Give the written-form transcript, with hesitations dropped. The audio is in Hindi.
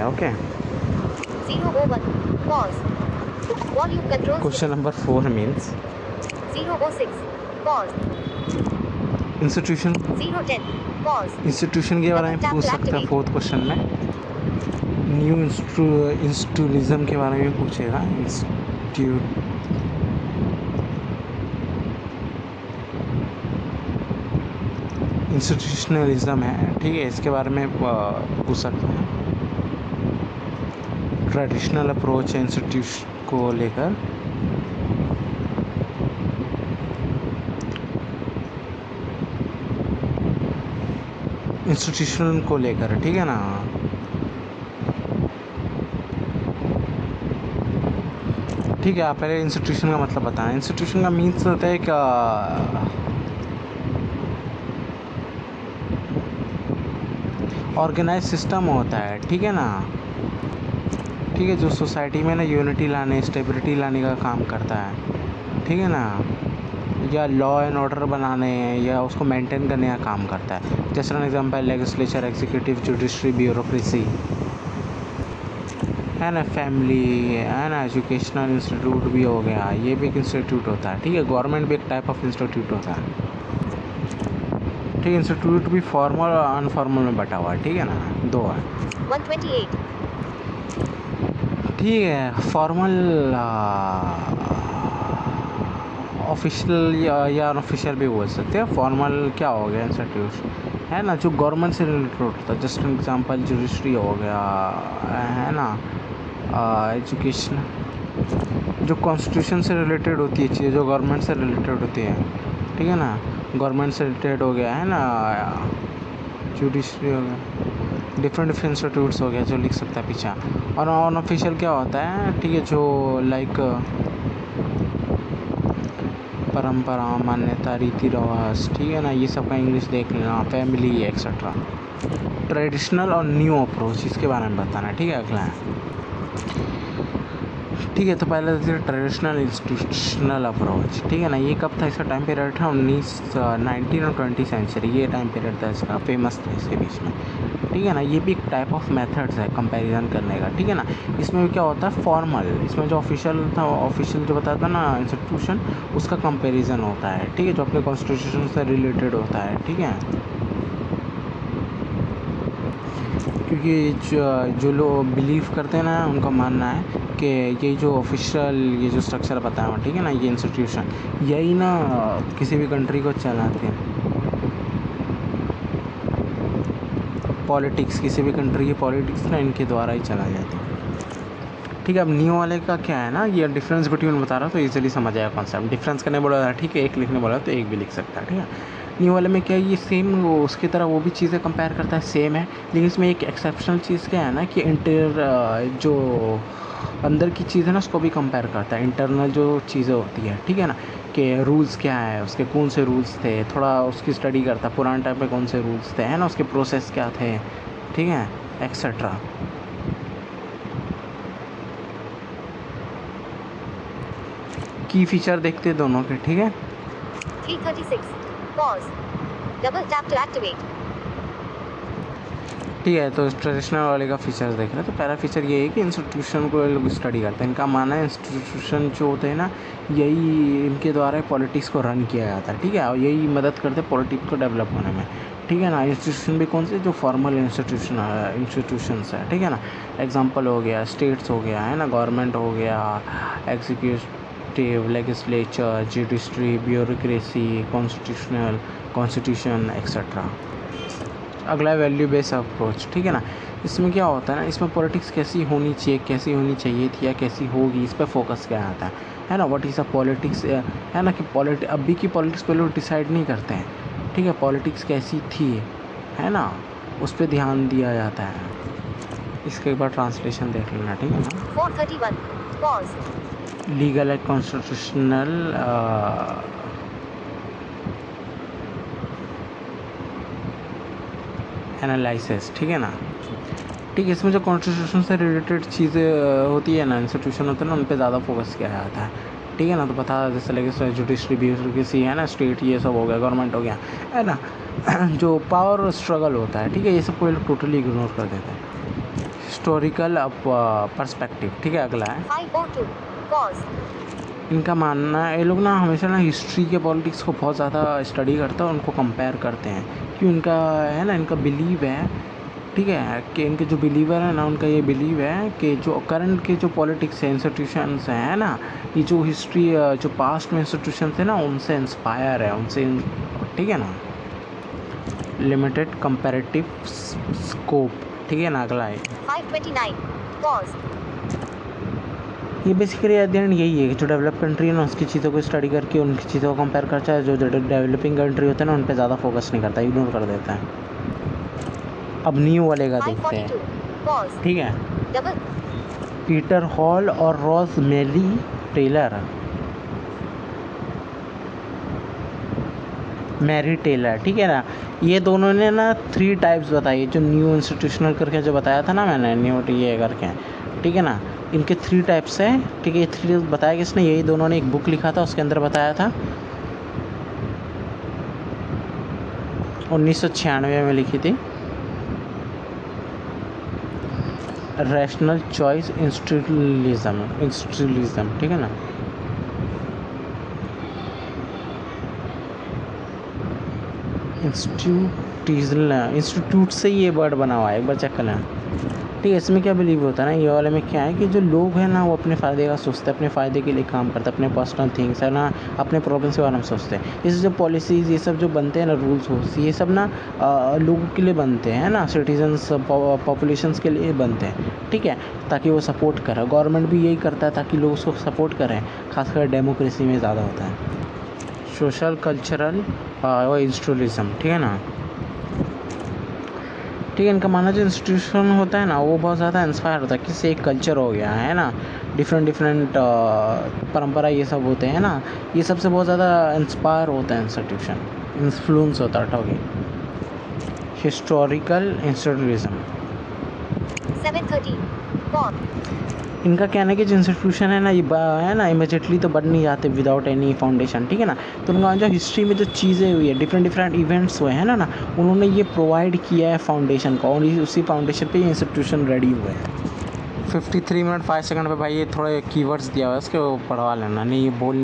Okay. 001. Pause. Volume controls. Question number 4 means 006. Pause. Institution 010. Pause. Institution के बारे में Double tap पूछ to सकता है activate. 4th क्वेश्चन में। न्यू इंस्टीट्यूलिज्म के बारे में पूछेगा। इंस्टीट्यूशनलिज्म है, ठीक है, इसके बारे में पूछ सकते हैं। ट्रेडिशनल अप्रोच है इंस्टीट्यूशन को लेकर। इंस्टीट्यूशन को लेकर, ठीक है ना। ठीक है, आप पहले इंस्टीट्यूशन का मतलब बताएं। इंस्टीट्यूशन का मीन्स होता है क्या? ऑर्गेनाइज सिस्टम होता है, ठीक है ना। ठीक है, जो सोसाइटी में ना यूनिटी लाने, स्टेबिलिटी लाने का काम करता है, ठीक है ना, या लॉ एंड ऑर्डर बनाने या उसको मेंटेन करने का काम करता है। जैसे for example legislature, executive, judiciary, bureaucracy, है ना, फैमिली, है ना, एजुकेशनल इंस्टीट्यूट भी हो गया, ये भी एक इंस्टीट्यूट होता है, ठीक है। गवर्नमेंट भी एक टाइप ऑफ इंस्टीट्यूट होता है, ठीक है। इंस्टीट्यूट भी फॉर्मल और अनफॉर्मल में बटा हुआ है, ठीक है ना, 2 है। 128. ठीक है, फॉर्मल ऑफिशियल या अनऑफिशियल भी बोल सकते हैं। फॉर्मल क्या हो गया? इंस्टीट्यूट है ना, जो गवर्नमेंट से रिलेटेड होता है। जस्ट एग्जांपल जुडिशरी हो गया, है ना, एजुकेशन, जो कॉन्स्टिट्यूशन से रिलेटेड होती है चीज़ें, जो गवर्नमेंट से रिलेटेड होती है, ठीक है ना। गवर्नमेंट से रिलेटेड हो गया, है ना, जुडिशरी हो गया, डिफरेंट इंस्टीट्यूट्स हो गया जो लिख सकता है पीछे। और अनऑफिशियल क्या होता है? ठीक है, जो लाइक परंपरा, मान्यता, रीति रिवाज, ठीक है ना, ये सब का इंग्लिश देख लेना, फैमिली एक्सेट्रा। ट्रेडिशनल और न्यू अप्रोच, इसके बारे में बताना, ठीक है। अगला है, ठीक है। तो पहले ट्रेडिशनल इंस्टीट्यूशनल अप्रोच, ठीक है ना, ये कब था? इसका टाइम पीरियड था 19 और 20 सेंचुरी, ये टाइम पीरियड था इसका, फेमस था इसके बीच में, ठीक है ना। ये भी एक टाइप ऑफ मेथड्स है कंपैरिजन करने का, ठीक है ना। इसमें क्या होता है? फॉर्मल, इसमें जो ऑफिशियल था, ऑफिशियल जो बताता ना इंस्टीट्यूशन, उसका कंपैरिजन होता है, ठीक है, जो अपने कॉन्स्टिट्यूशन से रिलेटेड होता है, ठीक है। क्योंकि जो लोग बिलीव करते हैं ना, उनका मानना है कि ये जो ऑफिशियल, ये जो स्ट्रक्चर बताया हुआ, ठीक है ना, ये इंस्टीट्यूशन, यही ना किसी भी कंट्री को चलाते हैं। पॉलिटिक्स, किसी भी कंट्री की पॉलिटिक्स ना इनके द्वारा ही चला जाती है, ठीक है। अब न्यू वाले का क्या है ना, ये डिफरेंस बिटवीन बता रहा हूँ तो इजीली समझ आएगा कॉन्सेप्ट। डिफरेंस करने बोला, ठीक है, एक लिखने बोला तो एक भी लिख सकता है, ठीक है। न्यू वाले में क्या है, ये सेम उसकी तरह वो भी चीज़ें कंपेयर करता है, सेम है, लेकिन इसमें एक एक्सेप्शनल चीज़ क्या है ना कि जो अंदर की चीज़ है ना उसको भी कंपेयर करता है। इंटरनल जो चीज़ें होती है, ठीक है ना, कि रूल्स क्या है, उसके कौन से रूल्स थे, थोड़ा उसकी स्टडी करता है, पुराने टाइम पे कौन से रूल्स थे, है ना, उसके प्रोसेस क्या थे, ठीक है, एक्सेट्रा। की फीचर देखते हैं दोनों के, ठीक है। 336. Pause. Double tap to activate. ठीक है, तो ट्रेडिशनल वाले का फीचर्स देख रहे हैं। तो पहला फीचर ये है कि इंस्टीट्यूशन को लोग स्टडी करते हैं। इनका मानना है इंस्टीट्यूशन जो होते हैं ना, यही इनके द्वारा पॉलिटिक्स को रन किया जाता है, ठीक है, और यही मदद करते हैं पॉलिटिक्स को डेवलप होने में, ठीक है ना। इंस्टीट्यूशन भी कौन से? जो फॉर्मल इंस्टीट्यूशंस है, ठीक है ना। एग्जाम्पल हो गया स्टेट्स हो गया, है ना, गवर्नमेंट हो गया, executive, legislature, judiciary, bureaucracy, constitution etcetera. अगला वैल्यू बेस्ड अप्रोच, ठीक है ना। इसमें क्या होता है ना, इसमें पॉलिटिक्स कैसी होनी चाहिए, कैसी होनी चाहिए थी या कैसी होगी, इस पर फोकस किया जाता है ना। व्हाट इज़ अ पॉलिटिक्स, है ना, कि अभी की पॉलिटिक्स पे लोग डिसाइड नहीं करते हैं, ठीक है। पॉलिटिक्स कैसी थी, है ना, उस पर ध्यान दिया जाता है। इसके एक बार ट्रांसलेशन देख लेना, ठीक है ना। 431. Pause. Legal and constitutional analysis, ठीक है ना। ठीक है, इसमें जो कॉन्स्टिट्यूशन से रिलेटेड चीज़ें होती है ना, इंस्टीट्यूशन होते हैं ना, उन पे ज़्यादा फोकस किया जाता है, ठीक है ना। तो बता जैसे लगे जुडिशरी, ब्यूरोक्रेसी, है ना, स्टेट, ये सब हो गया, गवर्नमेंट हो गया, है ना। जो पावर स्ट्रगल होता है, ठीक है, ये सब को टोटली इग्नोर कर देते हैं। Historical perspective. ठीक है, अगला है 502. Pause. इनका मानना है, ये लोग ना हमेशा ना हिस्ट्री के पॉलिटिक्स को बहुत ज़्यादा स्टडी करते हैं, उनको कंपेयर करते हैं, क्यों इनका है ना, इनका बिलीव है, ठीक है, कि इनके जो बिलीवर है ना, उनका ये बिलीव है कि जो करंट के जो पॉलिटिक्स है, इंस्टीट्यूशंस हैं ना, ये जो हिस्ट्री जो पास्ट में इंस्टीट्यूशंस है ना, उनसे इंस्पायर है, उनसे, ठीक है ना, लिमिटेड कंपैरेटिव स्कोप। ठीक है ना, अगला है 529. Pause. ये बेसिकली एट द एंड यही है कि जो डेवलप कंट्री है ना, उसकी चीज़ों को स्टडी करके उनकी चीज़ों को कंपेयर करता है, जो डेवलपिंग कंट्री होता है ना, उन पे ज़्यादा फोकस नहीं करता, इग्नोर कर देता है। अब न्यू वाले का देखते हैं। 542. Pause. ठीक है, Double. पीटर हॉल और रॉस मेरी टेलर, मैरी टेलर, ठीक है ना, ये दोनों ने ना 3 टाइप्स बताई, जो न्यू इंस्टीट्यूशनल करके जो बताया था ना मैंने, न्यू ये करके, ठीक है ना, इनके 3 टाइप्स है। ठीक है, ये 3 बताया किसने, यही दोनों ने एक बुक लिखा था, उसके अंदर बताया था, 1996 में लिखी थी, रैशनल चॉइस इंस्टीट्यूशनलिज्म, ठीक है ना। इंस्टीट्यूट से ये वर्ड बना हुआ है, एक बार चेक करना। ठीक है, इसमें क्या बिलीव होता है ना, ये वाले में क्या है कि जो लोग हैं ना, वो अपने फ़ायदे का सोचते हैं, अपने फ़ायदे के लिए काम करते हैं, अपने पर्सनल थिंग्स है ना, अपने प्रॉब्लम्स के बारे में सोचते हैं। इससे जो पॉलिसीज़ ये सब जो बनते हैं ना, रूल्स ये सब ना लोगों के लिए बनते हैं ना, सिटीजन्स पॉपुलेशंस के लिए बनते हैं, ठीक है, ताकि वो सपोर्ट करें। गवर्नमेंट भी यही करता है ताकि लोग उसको सपोर्ट करें, खासकर डेमोक्रेसी में ज़्यादा होता है। सोशल कल्चरल इंस्टीट्यूशनलिज्म, ठीक है ना, ठीक है, इनका मानना जो इंस्टीट्यूशन होता है ना, वो बहुत ज़्यादा इंस्पायर होता है, किससे, एक कल्चर हो गया है ना, डिफरेंट परंपरा ये सब होते हैं ना, ये सबसे बहुत ज़्यादा इंस्पायर होता है इंस्टीट्यूशन, इन्फ्लुएंस होता है। ठीक, हिस्टोरिकल इंस्टीट्यूशनलिज्म 713. Pause. इनका कहना है कि जो इंस्टीट्यूशन है ना, ये है ना, इमीडिएटली तो बढ़ नहीं जाते विदाउट एनी फाउंडेशन, ठीक है ना, तो उनका जो हिस्ट्री में जो चीज़ें हुई है, डिफरेंट इवेंट्स हुए हैं ना, उन्होंने ये प्रोवाइड किया है फाउंडेशन को, और उसी फाउंडेशन पे ये इंस्टीट्यूशन रेडी हुए हैं। 53 मिनट 5 सेकंड पे भाई ये थोड़े कीवर्ड्स दिया हुआ है, उसके वो पढ़वा लेना, नहीं ये बोल